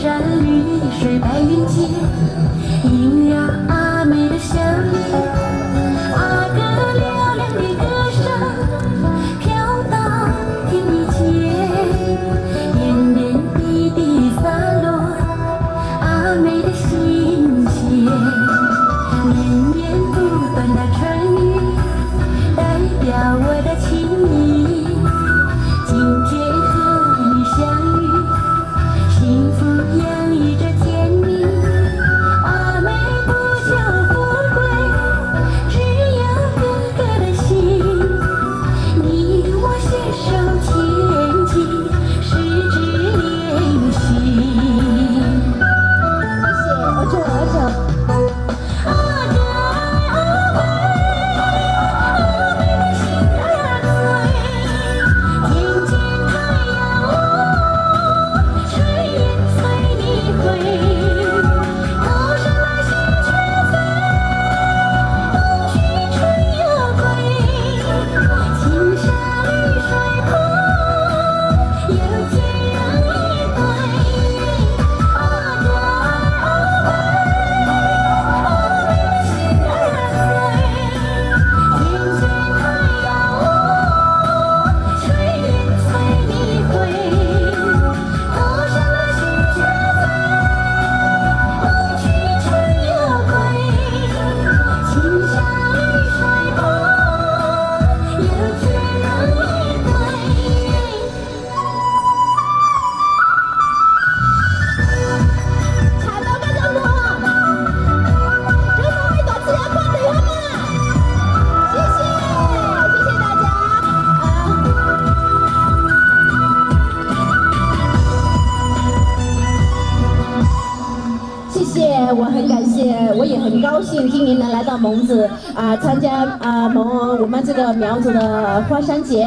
山绿水白云间，萦绕阿妹的香烟。阿哥嘹亮的歌声飘到天地间，点点滴滴洒落阿妹的心弦。绵绵不断的春雨代表我的情意。今天和你相遇，幸福洋溢着甜蜜。阿妹不求富贵，只要哥哥的心。你我携手牵起十指连心。谢谢，我走。阿哥爱阿妹，阿妹的心儿醉。天间太阳吹雁随你回，头上来星却飞，冬去春又归。青山绿水旁，有天人一对。阿哥爱阿妹，阿妹的心儿醉。天间太阳吹雁随你回，头上来星却飞，冬去春又归。青山绿水旁，有天人一对。差不多跟着我，这是我们多自然放的好吗？谢谢大家谢谢，我很感谢，我也很高兴今年能来到蒙子参加我们这个苗族的花山节。